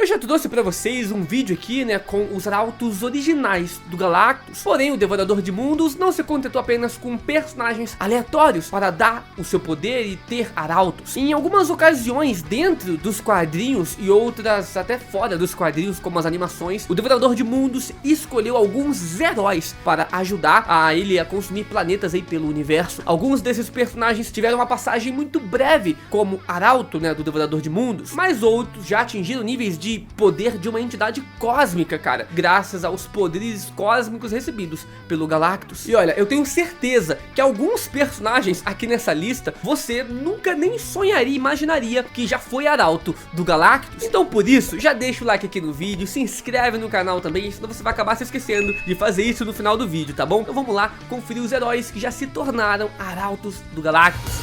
já trouxe pra vocês um vídeo aqui, né, com os arautos originais do Galactus. Porém, o Devorador de Mundos não se contentou apenas com personagens aleatórios para dar o seu poder e ter arautos. Em algumas ocasiões, dentro dos quadrinhos e outras até fora dos quadrinhos, como as animações, o Devorador de Mundos escolheu alguns heróis para ajudar a ele a consumir planetas aí pelo universo. Alguns desses personagens tiveram uma passagem muito breve como arauto, né, do Devorador de Mundos, mas outros já atingiram níveis de poder de uma entidade cósmica, cara, graças aos poderes cósmicos recebidos pelo Galactus. E olha, eu tenho certeza que alguns personagens aqui nessa lista você nunca nem sonharia, imaginaria que já foi arauto do Galactus. Então por isso, já deixa o like aqui no vídeo, se inscreve no canal também, senão você vai acabar se esquecendo de fazer isso no final do vídeo, tá bom? Então vamos lá conferir os heróis que já se tornaram arautos do Galactus.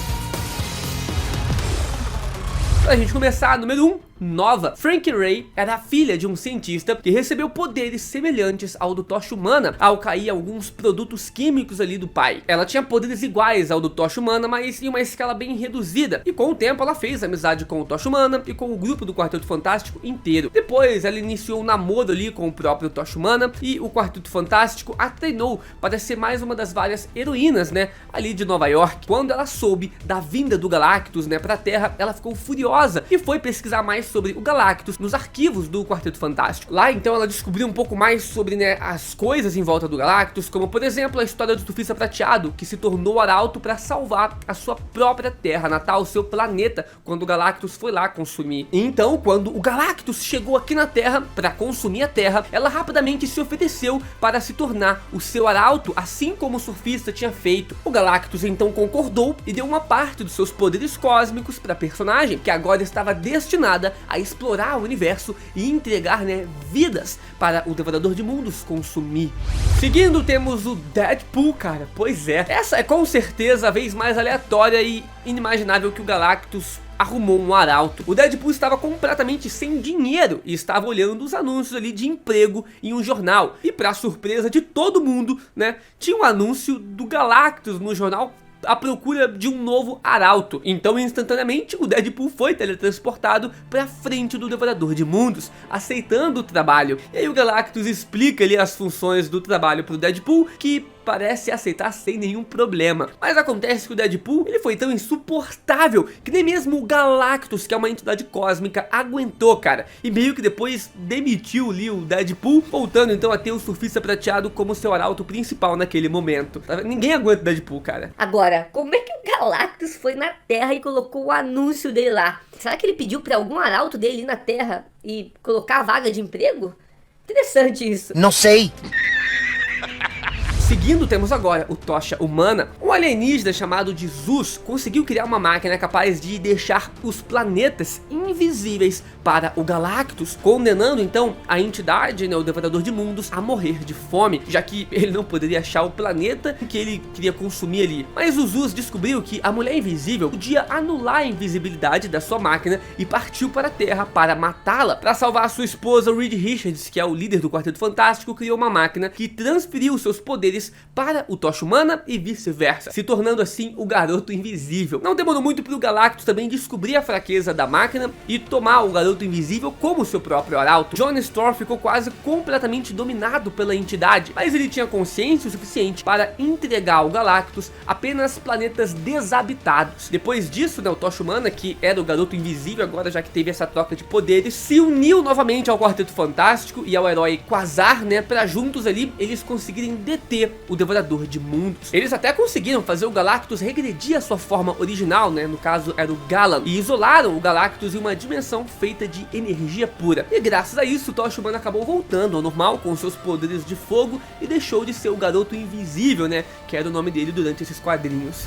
Pra gente começar, número 1. Nova. Frank Ray era filha de um cientista que recebeu poderes semelhantes ao do Tocha Humana ao cair alguns produtos químicos ali do pai. Ela tinha poderes iguais ao do Tocha Humana, mas em uma escala bem reduzida, e com o tempo ela fez amizade com o Tocha Humana e com o grupo do Quarteto Fantástico inteiro. Depois ela iniciou um namoro ali com o próprio Tocha Humana, e o Quarteto Fantástico a treinou para ser mais uma das várias heroínas, né, ali de Nova York. Quando ela soube da vinda do Galactus, né, pra Terra, ela ficou furiosa e foi pesquisar mais sobre o Galactus nos arquivos do Quarteto Fantástico. Lá então ela descobriu um pouco mais sobre, né, as coisas em volta do Galactus, como por exemplo a história do Surfista Prateado, que se tornou arauto para salvar a sua própria terra natal, o seu planeta, quando o Galactus foi lá consumir. E então, quando o Galactus chegou aqui na Terra para consumir a Terra, ela rapidamente se ofereceu para se tornar o seu arauto, assim como o Surfista tinha feito. O Galactus então concordou e deu uma parte dos seus poderes cósmicos para a personagem, que agora estava destinada a explorar o universo e entregar, né, vidas para o Devorador de Mundos consumir. Seguindo, temos o Deadpool, cara. Pois é, essa é com certeza a vez mais aleatória e inimaginável que o Galactus arrumou um arauto. O Deadpool estava completamente sem dinheiro e estava olhando os anúncios ali de emprego em um jornal. E para surpresa de todo mundo, né, tinha um anúncio do Galactus no jornal à procura de um novo arauto. Então instantaneamente o Deadpool foi teletransportado para frente do Devorador de Mundos, aceitando o trabalho. E aí o Galactus explica ali as funções do trabalho pro Deadpool, que parece aceitar sem nenhum problema. Mas acontece que o Deadpool, ele foi tão insuportável que nem mesmo o Galactus, que é uma entidade cósmica, aguentou, cara. E meio que depois demitiu ali o Deadpool, voltando então a ter o Surfista Prateado como seu arauto principal naquele momento. Ninguém aguenta o Deadpool, cara. Agora, como é que o Galactus foi na Terra e colocou o anúncio dele lá? Será que ele pediu pra algum arauto dele ir na Terra e colocar a vaga de emprego? Interessante isso. Não sei. Seguindo, temos agora o Tocha Humana. Um alienígena chamado de Zeus conseguiu criar uma máquina capaz de deixar os planetas invisíveis para o Galactus, condenando então a entidade, né, o Devorador de Mundos, a morrer de fome, já que ele não poderia achar o planeta que ele queria consumir ali. Mas o Zeus descobriu que a Mulher Invisível podia anular a invisibilidade da sua máquina e partiu para a Terra para matá-la. Para salvar sua esposa, Reed Richards, que é o líder do Quarteto Fantástico, criou uma máquina que transferiu seus poderes para o Tocha Humana e vice-versa, se tornando assim o Garoto Invisível. Não demorou muito para o Galactus também descobrir a fraqueza da máquina e tomar o Garoto Invisível como seu próprio arauto. John Stewart ficou quase completamente dominado pela entidade, mas ele tinha consciência o suficiente para entregar ao Galactus apenas planetas desabitados. Depois disso, né, o Tocha Humana, que era o Garoto Invisível, agora já que teve essa troca de poderes, se uniu novamente ao Quarteto Fantástico e ao herói Quasar, né, para juntos ali eles conseguirem deter o Devorador de Mundos. Eles até conseguiram fazer o Galactus regredir a sua forma original, né, no caso era o Galan, e isolaram o Galactus em uma dimensão feita de energia pura. E graças a isso, o Tocha Humana acabou voltando ao normal com seus poderes de fogo e deixou de ser o Garoto Invisível, né, que era o nome dele durante esses quadrinhos.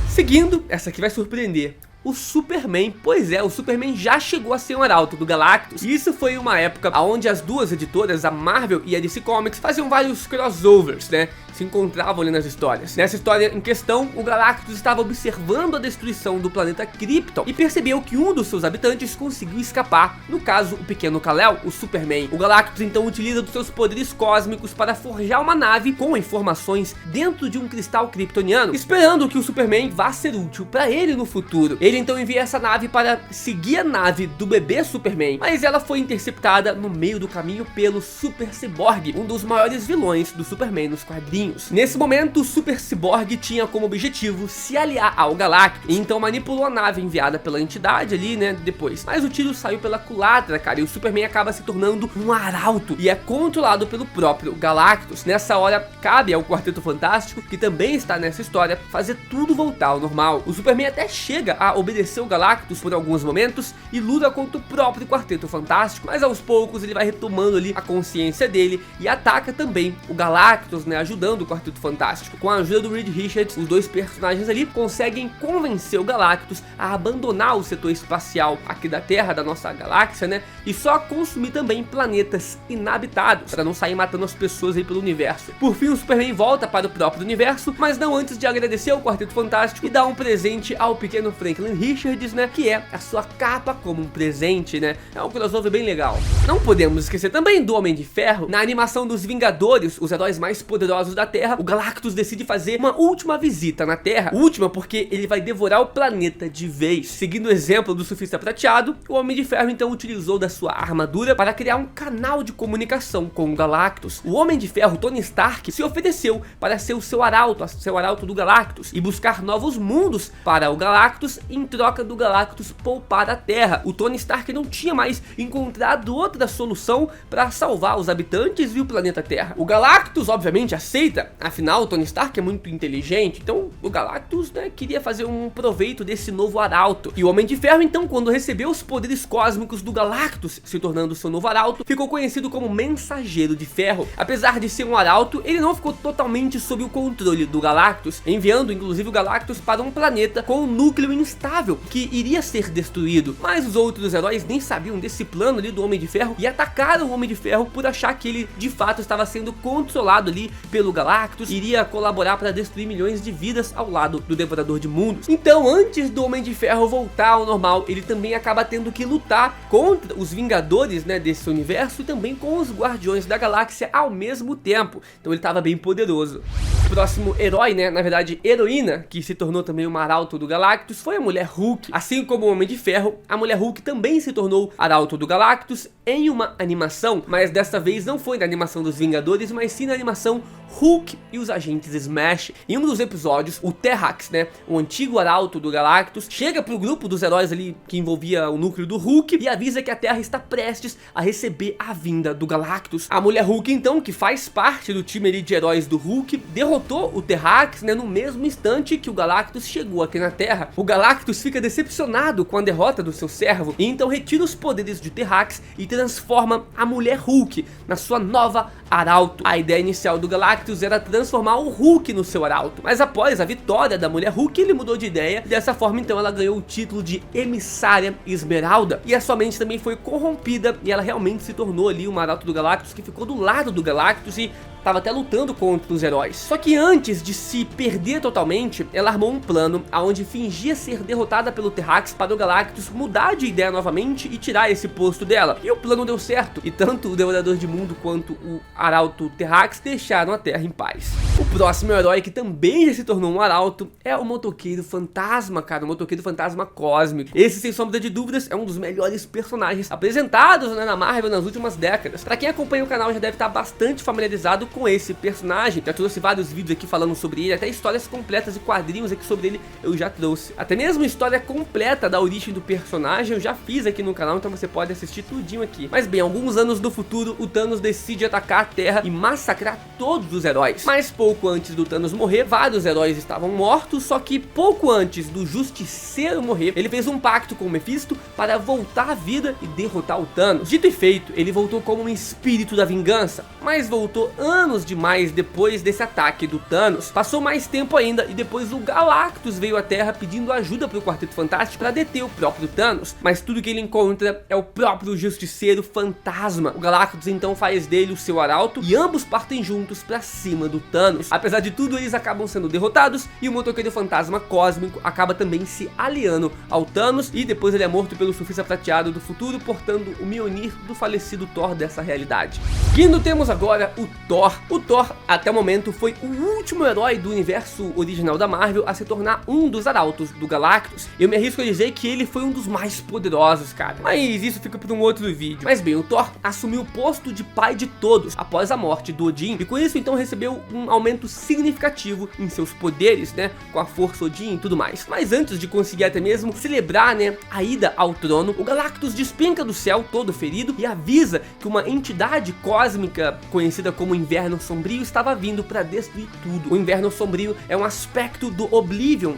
Seguindo, essa aqui vai surpreender. O Superman, pois é, o Superman já chegou a ser um arauto do Galactus. E isso foi uma época onde as duas editoras, a Marvel e a DC Comics, faziam vários crossovers, né? Se encontravam ali nas histórias. Nessa história em questão, o Galactus estava observando a destruição do planeta Krypton e percebeu que um dos seus habitantes conseguiu escapar, no caso o pequeno Kal-El, o Superman. O Galactus então utiliza dos seus poderes cósmicos para forjar uma nave com informações dentro de um cristal kryptoniano, esperando que o Superman vá ser útil para ele no futuro. Ele Ele então envia essa nave para seguir a nave do bebê Superman, mas ela foi interceptada no meio do caminho pelo Super Cyborg, um dos maiores vilões do Superman nos quadrinhos. Nesse momento, o Super Cyborg tinha como objetivo se aliar ao Galactus, e então manipulou a nave enviada pela entidade ali, né, depois. Mas o tiro saiu pela culatra, cara, e o Superman acaba se tornando um arauto, e é controlado pelo próprio Galactus. Nessa hora, cabe ao Quarteto Fantástico, que também está nessa história, fazer tudo voltar ao normal. O Superman até chega a obedecer o Galactus por alguns momentos e luta contra o próprio Quarteto Fantástico, mas aos poucos ele vai retomando ali a consciência dele e ataca também o Galactus, né, ajudando o Quarteto Fantástico. Com a ajuda do Reed Richards, os dois personagens ali conseguem convencer o Galactus a abandonar o setor espacial aqui da Terra, da nossa galáxia, né, e só consumir também planetas inabitados, para não sair matando as pessoas aí pelo universo. Por fim, o Superman volta para o próprio universo, mas não antes de agradecer ao Quarteto Fantástico e dar um presente ao pequeno Franklin Richards, né, que é a sua capa como um presente, né. É um crossover bem legal. Não podemos esquecer também do Homem de Ferro. Na animação dos Vingadores, os heróis mais poderosos da Terra, o Galactus decide fazer uma última visita na Terra. Última porque ele vai devorar o planeta de vez. Seguindo o exemplo do Surfista Prateado, o Homem de Ferro então utilizou da sua armadura para criar um canal de comunicação com o Galactus. O Homem de Ferro, Tony Stark, se ofereceu para ser o seu arauto do Galactus, e buscar novos mundos para o Galactus em troca do Galactus poupar a Terra. O Tony Stark não tinha mais encontrado outra solução para salvar os habitantes e o planeta Terra. O Galactus obviamente aceita, afinal o Tony Stark é muito inteligente, então o Galactus, né, queria fazer um proveito desse novo arauto. E o Homem de Ferro então, quando recebeu os poderes cósmicos do Galactus, se tornando seu novo arauto, ficou conhecido como Mensageiro de Ferro. Apesar de ser um arauto, ele não ficou totalmente sob o controle do Galactus, enviando inclusive o Galactus para um planeta com um núcleo instável que iria ser destruído. Mas os outros heróis nem sabiam desse plano ali do Homem de Ferro e atacaram o Homem de Ferro por achar que ele de fato estava sendo controlado ali pelo Galactus, iria colaborar para destruir milhões de vidas ao lado do Devorador de Mundos. Então, antes do Homem de Ferro voltar ao normal, ele também acaba tendo que lutar contra os Vingadores, né, desse universo, e também com os Guardiões da Galáxia ao mesmo tempo. Então ele estava bem poderoso. O próximo herói, né, na verdade heroína, que se tornou também uma arauto do Galactus, foi a Mulher Hulk. Assim como o Homem de Ferro, a Mulher Hulk também se tornou arauto do Galactus em uma animação, mas dessa vez não foi na animação dos Vingadores, mas sim na animação Hulk e os Agentes Smash. Em um dos episódios, o Terrax, né, o antigo arauto do Galactus, chega pro grupo dos heróis ali que envolvia o núcleo do Hulk e avisa que a Terra está prestes a receber a vinda do Galactus. A Mulher Hulk então, que faz parte do time ali de heróis do Hulk, derrotou o Terrax, né, no mesmo instante que o Galactus chegou aqui na Terra. O Galactus fica decepcionado com a derrota do seu servo e então retira os poderes de Terrax e transforma a Mulher Hulk na sua nova arauto. A ideia inicial do Galactus era transformar o Hulk no seu arauto, mas após a vitória da Mulher Hulk, ele mudou de ideia e dessa forma então ela ganhou o título de Emissária Esmeralda, e a sua mente também foi corrompida e ela realmente se tornou ali uma arauto do Galactus que ficou do lado do Galactus e estava até lutando contra os heróis. Só que antes de se perder totalmente, ela armou um plano onde fingia ser derrotada pelo Terrax para o Galactus mudar de ideia novamente e tirar esse posto dela. E o plano deu certo, e tanto o Devorador de Mundo quanto o arauto Terrax deixaram a Terra em paz. O próximo herói que também já se tornou um arauto é o Motoqueiro Fantasma, cara, o Motoqueiro Fantasma Cósmico. Esse, sem sombra de dúvidas, é um dos melhores personagens apresentados, né, na Marvel nas últimas décadas. Para quem acompanha o canal já deve estar bastante familiarizado com esse personagem, já trouxe vários vídeos aqui falando sobre ele, até histórias completas e quadrinhos aqui sobre ele eu já trouxe. Até mesmo história completa da origem do personagem eu já fiz aqui no canal, então você pode assistir tudinho aqui. Mas bem, alguns anos do futuro, o Thanos decide atacar a Terra e massacrar todos os heróis. Mas pouco antes do Thanos morrer, vários heróis estavam mortos, só que pouco antes do Justiceiro morrer, ele fez um pacto com o Mephisto para voltar à vida e derrotar o Thanos. Dito e feito, ele voltou como um espírito da vingança, mas voltou anos demais depois desse ataque do Thanos. Passou mais tempo ainda e depois o Galactus veio à Terra pedindo ajuda para o Quarteto Fantástico para deter o próprio Thanos, mas tudo que ele encontra é o próprio Justiceiro Fantasma. O Galactus então faz dele o seu arauto e ambos partem juntos para cima do Thanos. Thanos. Apesar de tudo, eles acabam sendo derrotados e o motoqueiro fantasma cósmico acaba também se aliando ao Thanos, e depois ele é morto pelo surfista prateado do futuro, portando o Mjolnir do falecido Thor dessa realidade. Seguindo, temos agora o Thor. O Thor, até o momento, foi o último herói do universo original da Marvel a se tornar um dos arautos do Galactus. Eu me arrisco a dizer que ele foi um dos mais poderosos, cara, mas isso fica para um outro vídeo. Mas bem, o Thor assumiu o posto de pai de todos após a morte do Odin, e com isso então recebeu um aumento significativo em seus poderes, né, com a força Odin e tudo mais. Mas antes de conseguir até mesmo celebrar, né, a ida ao trono, o Galactus despenca do céu todo ferido e avisa que uma entidade cósmica conhecida como Inverno Sombrio estava vindo para destruir tudo. O Inverno Sombrio é um aspecto do Oblivion,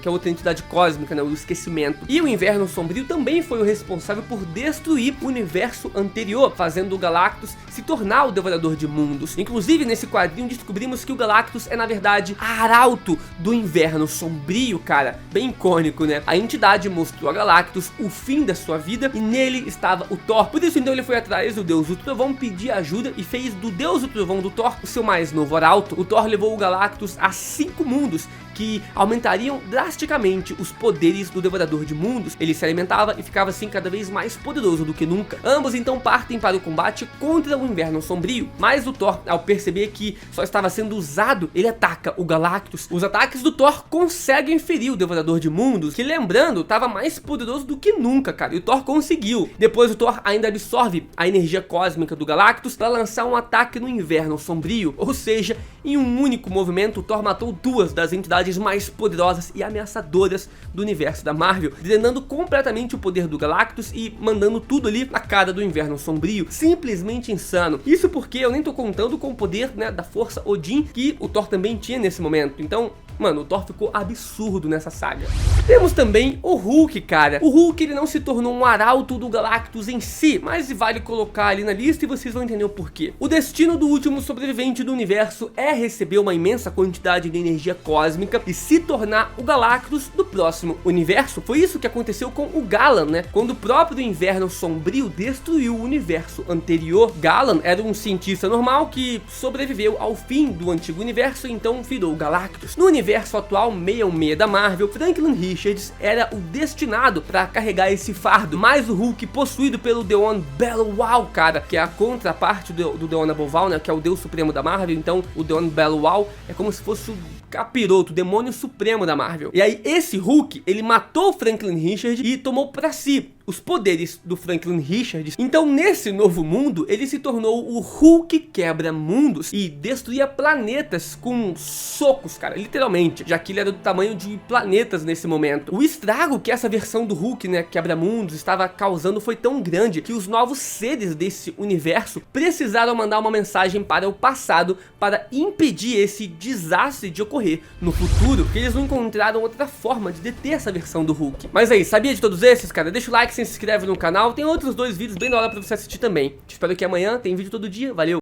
que é outra entidade cósmica, né, o esquecimento. E o Inverno Sombrio também foi o responsável por destruir o universo anterior, fazendo o Galactus se tornar o Devorador de Mundos. Inclusive, nesse quadrinho descobrimos que o Galactus é, na verdade, arauto do Inverno Sombrio, cara. Bem icônico, né? A entidade mostrou a Galactus o fim da sua vida e nele estava o Thor. Por isso, então, ele foi atrás do Deus do Trovão pedir ajuda e fez do Deus do Trovão do Thor o seu mais novo arauto. O Thor levou o Galactus a 5 mundos, que aumentariam drasticamente os poderes do Devorador de Mundos. Ele se alimentava e ficava assim cada vez mais poderoso do que nunca. Ambos então partem para o combate contra o Inverno Sombrio, mas o Thor, ao perceber que só estava sendo usado, ele ataca o Galactus. Os ataques do Thor conseguem ferir o Devorador de Mundos, que, lembrando, estava mais poderoso do que nunca, cara, e o Thor conseguiu. Depois o Thor ainda absorve a energia cósmica do Galactus para lançar um ataque no Inverno Sombrio, ou seja, em um único movimento o Thor matou 2 das entidades mais poderosas e ameaçadoras do universo da Marvel, drenando completamente o poder do Galactus e mandando tudo ali na cara do Inverno Sombrio. Simplesmente insano. Isso porque eu nem tô contando com o poder, né, da força Odin, que o Thor também tinha nesse momento. Então, mano, o Thor ficou absurdo nessa saga. Temos também o Hulk, cara. O Hulk, ele não se tornou um arauto do Galactus em si, mas vale colocar ali na lista e vocês vão entender o porquê. O destino do último sobrevivente do universo é receber uma imensa quantidade de energia cósmica e se tornar o Galactus do próximo universo. Foi isso que aconteceu com o Galan, né? Quando o próprio Inverno Sombrio destruiu o universo anterior. Galan era um cientista normal que sobreviveu ao fim do antigo universo e então virou o Galactus. No universo atual 616 da Marvel, Franklin Richards era o destinado para carregar esse fardo, mas o Hulk, possuído pelo Deon Bellual, cara, que é a contraparte do Deon Aboval, né, que é o deus supremo da Marvel. Então o Deon Bellual é como se fosse o capiroto, o demônio supremo da Marvel. E aí esse Hulk, ele matou o Franklin Richards e tomou para si os poderes do Franklin Richards. Então nesse novo mundo, ele se tornou o Hulk quebra-mundos e destruía planetas com socos, cara, literalmente, já que ele era do tamanho de planetas nesse momento. O estrago que essa versão do Hulk, né, quebra-mundos, estava causando foi tão grande que os novos seres desse universo precisaram mandar uma mensagem para o passado para impedir esse desastre de ocorrer no futuro, porque eles não encontraram outra forma de deter essa versão do Hulk. Mas aí, sabia de todos esses, cara? Deixa o like, se inscreve no canal, tem outros 2 vídeos bem da hora pra você assistir também. Te espero aqui amanhã, tem vídeo todo dia, valeu!